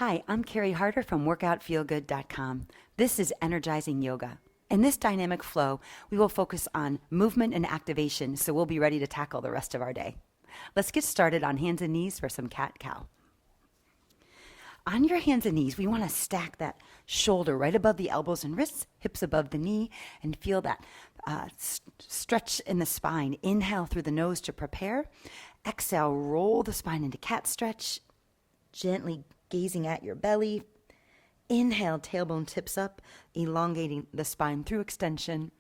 Hi, I'm Carrie Harder from WorkoutFeelGood.com. This is Energizing Yoga. In this dynamic flow, we will focus on movement and activation, so we'll be ready to tackle the rest of our day. Let's get started on hands and knees for some cat-cow. On your hands and knees, we want to stack that shoulder right above the elbows and wrists, hips above the knee, and feel that stretch in the spine. Inhale through the nose to prepare. Exhale, roll the spine into cat stretch, gently gazing at your belly. Inhale, tailbone tips up, elongating the spine through extension.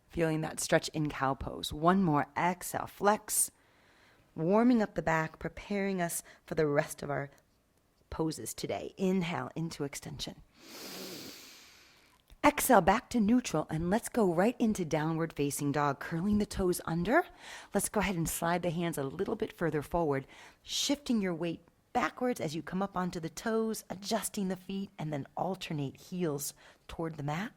Feeling that stretch in cow pose. One more. Exhale, flex. Warming up the back, preparing us for the rest of our poses today. Inhale into extension. Exhale back to neutral, and let's go right into downward facing dog, curling the toes under. Let's go ahead and slide the hands a little bit further forward, shifting your weight backwards as you come up onto the toes, adjusting the feet, and then alternate heels toward the mat,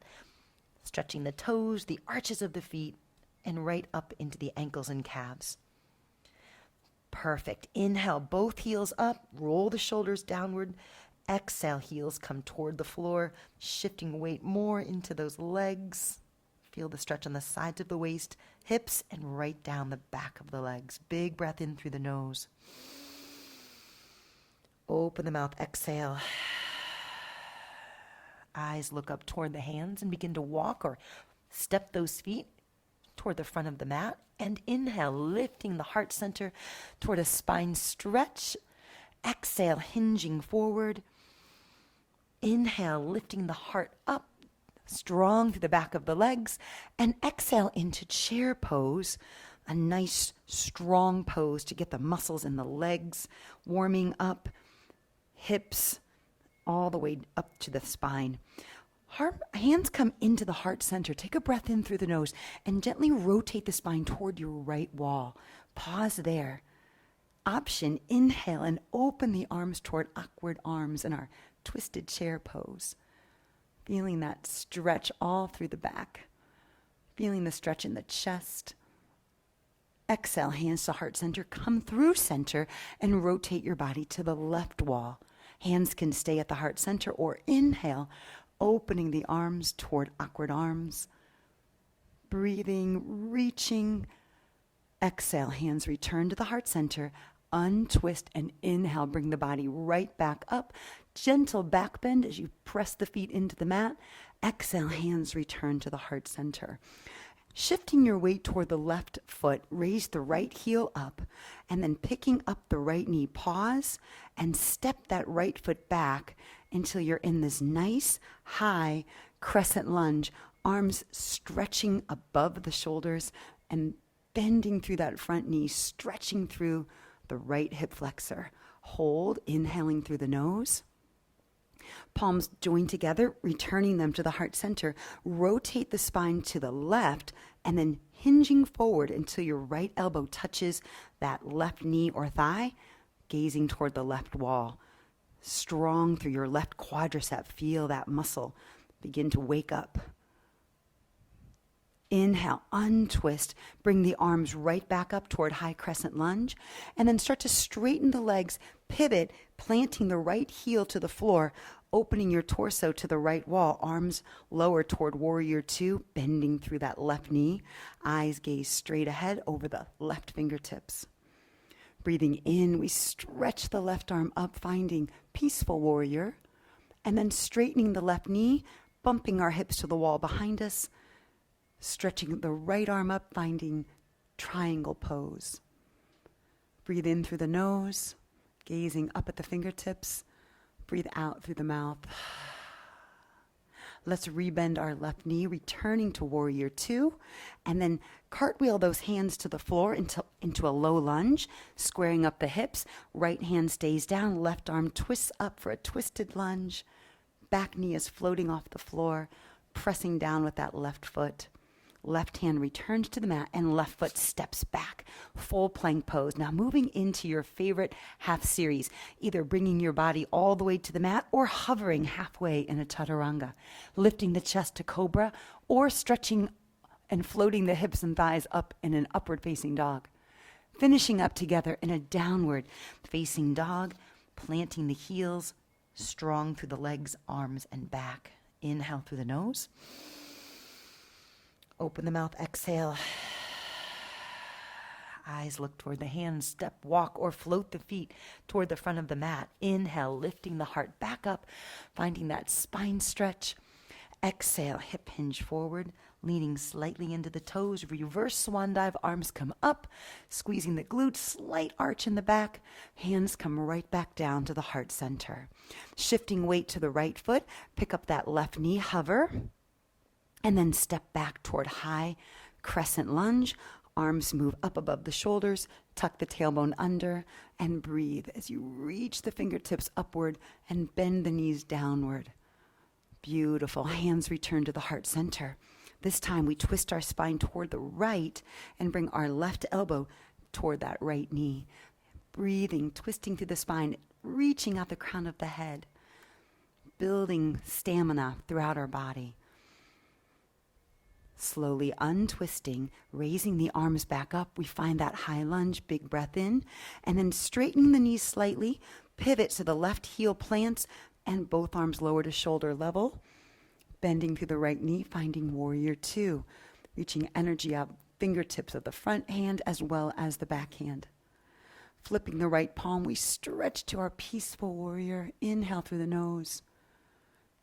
stretching the toes, the arches of the feet, and right up into the ankles and calves. Perfect. Inhale, both heels up, roll the shoulders downward. Exhale, heels come toward the floor, shifting weight more into those legs. Feel the stretch on the sides of the waist, hips, and right down the back of the legs. Big breath in through the nose. Open the mouth, exhale. Eyes look up toward the hands and begin to walk or step those feet toward the front of the mat. And inhale, lifting the heart center toward a spine stretch. Exhale, hinging forward. Inhale, lifting the heart up, strong through the back of the legs. And exhale into chair pose, a nice strong pose to get the muscles in the legs warming up. Hips all the way up to the spine. Hands come into the heart center. Take a breath in through the nose and gently rotate the spine toward your right wall. Pause there. Option, inhale and open the arms toward awkward arms in our twisted chair pose. Feeling that stretch all through the back. Feeling the stretch in the chest. Exhale, hands to heart center. Come through center and rotate your body to the left wall. Hands can stay at the heart center, or inhale, opening the arms toward awkward arms. Breathing, reaching. Exhale, hands return to the heart center. Untwist and inhale, bring the body right back up. Gentle back bend as you press the feet into the mat. Exhale, hands return to the heart center. Shifting your weight toward the left foot, raise the right heel up, and then picking up the right knee, pause and step that right foot back until you're in this nice high crescent lunge, arms stretching above the shoulders and bending through that front knee, stretching through the right hip flexor. Hold, inhaling through the nose. Palms join together, returning them to the heart center. Rotate the spine to the left and then hinging forward until your right elbow touches that left knee or thigh, gazing toward the left wall. Strong through your left quadricep. Feel that muscle begin to wake up. Inhale, untwist, bring the arms right back up toward high crescent lunge, and then start to straighten the legs, pivot, planting the right heel to the floor, opening your torso to the right wall, arms lower toward warrior two, bending through that left knee, eyes gaze straight ahead over the left fingertips. Breathing in, we stretch the left arm up, finding peaceful warrior, and then straightening the left knee, bumping our hips to the wall behind us, stretching the right arm up, finding triangle pose. Breathe in through the nose, gazing up at the fingertips. Breathe out through the mouth. Let's rebend our left knee, returning to warrior two, and then cartwheel those hands to the floor into a low lunge, squaring up the hips. Right hand stays down, left arm twists up for a twisted lunge. Back knee is floating off the floor, pressing down with that left foot. Left hand returns to the mat and left foot steps back. Full plank pose. Now moving into your favorite half series, either bringing your body all the way to the mat or hovering halfway in a chaturanga, lifting the chest to cobra or stretching and floating the hips and thighs up in an upward facing dog. Finishing up together in a downward facing dog, planting the heels, strong through the legs, arms, and back. Inhale through the nose. Open the mouth, exhale. Eyes look toward the hands. Step, walk, or float the feet toward the front of the mat. Inhale, lifting the heart back up, finding that spine stretch. Exhale, hip hinge forward, leaning slightly into the toes. Reverse swan dive, arms come up, squeezing the glutes, slight arch in the back. Hands come right back down to the heart center. Shifting weight to the right foot, pick up that left knee, hover, and then step back toward high crescent lunge. Arms move up above the shoulders, tuck the tailbone under, and breathe as you reach the fingertips upward and bend the knees downward. Beautiful. Hands return to the heart center. This time we twist our spine toward the right and bring our left elbow toward that right knee. Breathing, twisting through the spine, reaching out the crown of the head, building stamina throughout our body. Slowly untwisting, raising the arms back up, we find that high lunge, big breath in, and then straightening the knees slightly, pivot so the left heel plants and both arms lower to shoulder level, bending through the right knee, finding warrior two, reaching energy up, fingertips of the front hand as well as the back hand. Flipping the right palm, we stretch to our peaceful warrior. Inhale through the nose,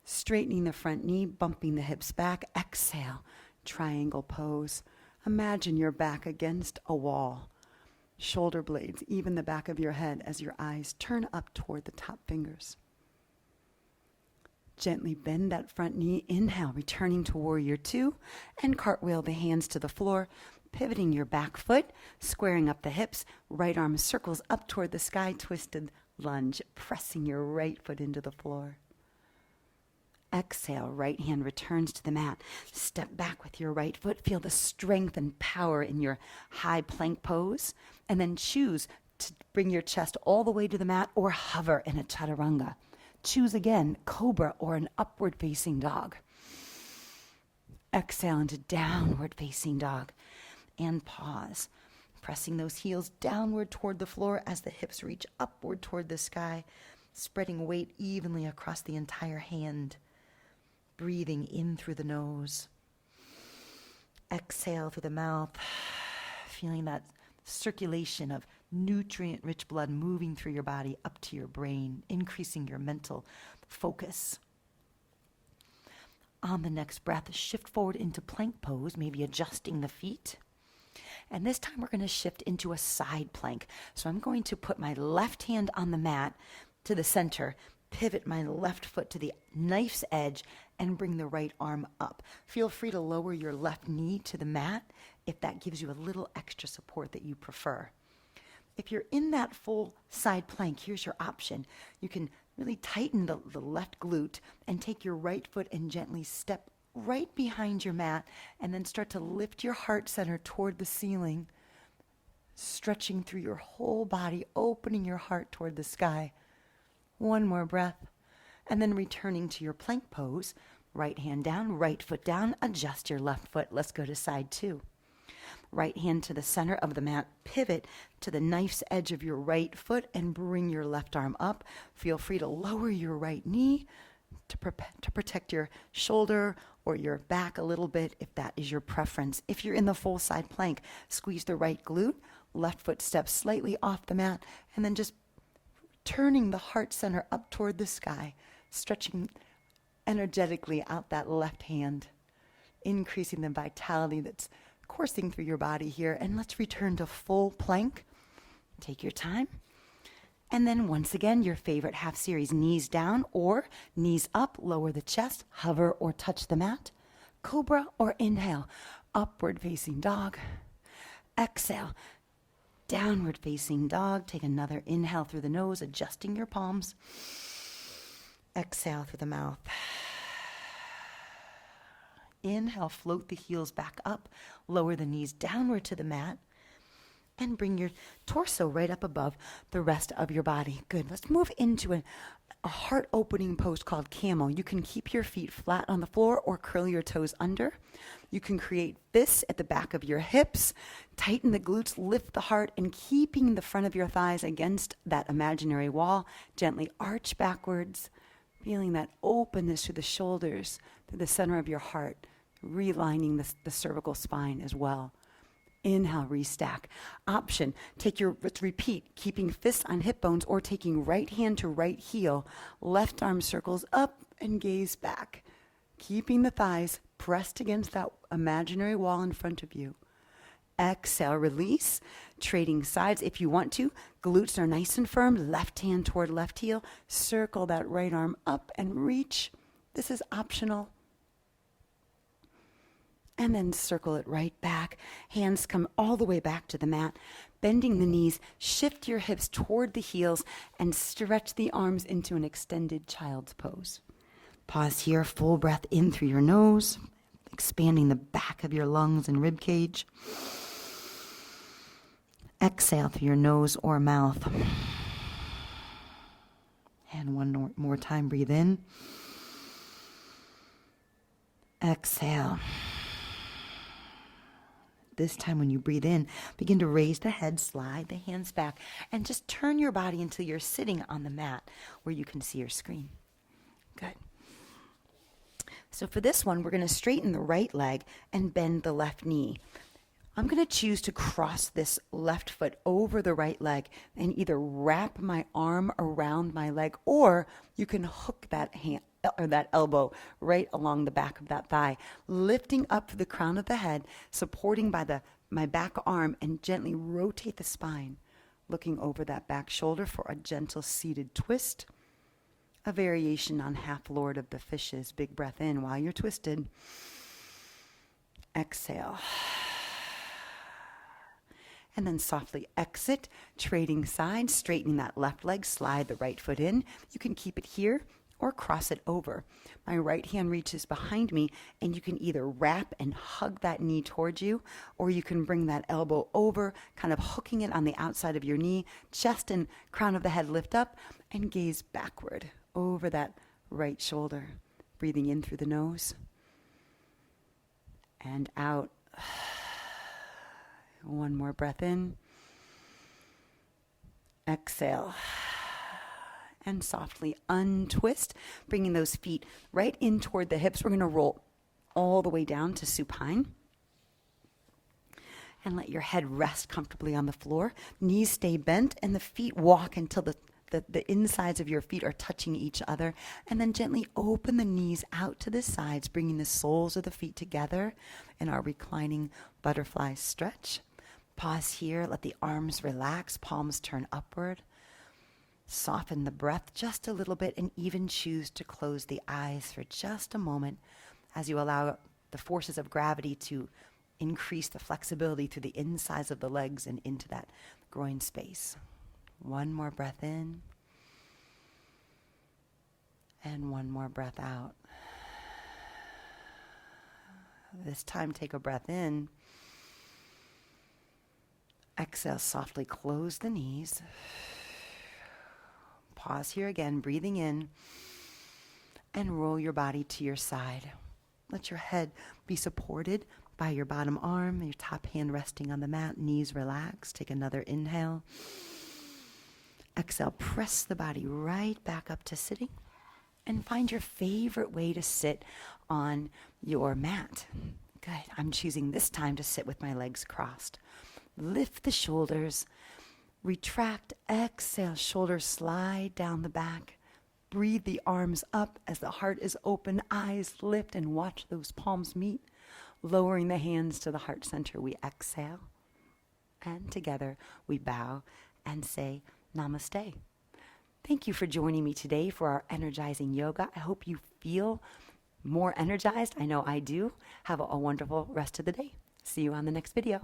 straightening the front knee, bumping the hips back. Exhale, triangle pose. Imagine your back against a wall. Shoulder blades, even the back of your head as your eyes turn up toward the top fingers. Gently bend that front knee. Inhale, returning to warrior two, and cartwheel the hands to the floor, pivoting your back foot, squaring up the hips, right arm circles up toward the sky, twisted lunge, pressing your right foot into the floor. Exhale, right hand returns to the mat. Step back with your right foot. Feel the strength and power in your high plank pose, and then choose to bring your chest all the way to the mat or hover in a chaturanga. Choose again, cobra or an upward facing dog. Exhale into downward facing dog. And pause, pressing those heels downward toward the floor as the hips reach upward toward the sky, spreading weight evenly across the entire hand. Breathing in through the nose. Exhale through the mouth, feeling that circulation of nutrient-rich blood moving through your body up to your brain, increasing your mental focus. On the next breath, shift forward into plank pose, maybe adjusting the feet. And this time we're going to shift into a side plank. So I'm going to put my left hand on the mat to the center, pivot my left foot to the knife's edge, and bring the right arm up. Feel free to lower your left knee to the mat if that gives you a little extra support that you prefer. If you're in that full side plank, here's your option. You can really tighten the left glute and take your right foot and gently step right behind your mat, and then start to lift your heart center toward the ceiling, stretching through your whole body, opening your heart toward the sky. One more breath, and then returning to your plank pose. Right hand down, right foot down, adjust your left foot. Let's go to side two. Right hand to the center of the mat, pivot to the knife's edge of your right foot and bring your left arm up. Feel free to lower your right knee to protect your shoulder or your back a little bit if that is your preference. If you're in the full side plank, squeeze the right glute, left foot steps slightly off the mat, and then just turning the heart center up toward the sky, stretching energetically out that left hand, increasing the vitality that's coursing through your body here. And let's return to full plank. Take your time. And then once again, your favorite half series, knees down or knees up, lower the chest, hover or touch the mat. Cobra or inhale, upward facing dog. Exhale, downward facing dog. Take another inhale through the nose, adjusting your palms. Exhale through the mouth. Inhale, float the heels back up, lower the knees downward to the mat. And bring your torso right up above the rest of your body. Good. Let's move into a heart-opening pose called camel. You can keep your feet flat on the floor or curl your toes under. You can create fists at the back of your hips, tighten the glutes, lift the heart, and keeping the front of your thighs against that imaginary wall, gently arch backwards, feeling that openness through the shoulders, through the center of your heart, realigning the cervical spine as well. Inhale, restack. Option, let's repeat, keeping fists on hip bones or taking right hand to right heel, left arm circles up and gaze back. Keeping the thighs pressed against that imaginary wall in front of you. Exhale, release, trading sides if you want to. Glutes are nice and firm, left hand toward left heel. Circle that right arm up and reach. This is optional. And then circle it right back. Hands come all the way back to the mat. Bending the knees, shift your hips toward the heels and stretch the arms into an extended child's pose. Pause here, full breath in through your nose, expanding the back of your lungs and rib cage. Exhale through your nose or mouth. And one more time, breathe in. Exhale. This time when you breathe in, begin to raise the head, slide the hands back, and just turn your body until you're sitting on the mat where you can see your screen. Good. So for this one, we're going to straighten the right leg and bend the left knee. I'm going to choose to cross this left foot over the right leg and either wrap my arm around my leg, or you can hook that hand or that elbow right along the back of that thigh, lifting up the crown of the head, supporting by my back arm, and gently rotate the spine, looking over that back shoulder for a gentle seated twist, a variation on half Lord of the Fishes. Big breath in while you're twisted. Exhale. And then softly exit, trading sides, straightening that left leg, slide the right foot in. You can keep it here or cross it over. My right hand reaches behind me, and you can either wrap and hug that knee towards you, or you can bring that elbow over, kind of hooking it on the outside of your knee. Chest and crown of the head lift up, and gaze backward over that right shoulder. Breathing in through the nose and out. One more breath in. Exhale. And softly untwist, bringing those feet right in toward the hips. We're going to roll all the way down to supine. And let your head rest comfortably on the floor. Knees stay bent and the feet walk until the insides of your feet are touching each other. And then gently open the knees out to the sides, bringing the soles of the feet together in our reclining butterfly stretch. Pause here, let the arms relax, palms turn upward. Soften the breath just a little bit and even choose to close the eyes for just a moment as you allow the forces of gravity to increase the flexibility through the insides of the legs and into that groin space. One more breath in. And one more breath out. This time, take a breath in. Exhale, softly close the knees. Pause here again, breathing in, and roll your body to your side. Let your head be supported by your bottom arm, your top hand resting on the mat, knees relaxed. Take another inhale. Exhale, press the body right back up to sitting, and find your favorite way to sit on your mat. Good. I'm choosing this time to sit with my legs crossed. Lift the shoulders. Retract, exhale, shoulders slide down the back. Breathe the arms up as the heart is open, eyes lift, and watch those palms meet. Lowering the hands to the heart center, we exhale. And together we bow and say namaste. Thank you for joining me today for our energizing yoga. I hope you feel more energized. I know I do. Have a wonderful rest of the day. See you on the next video.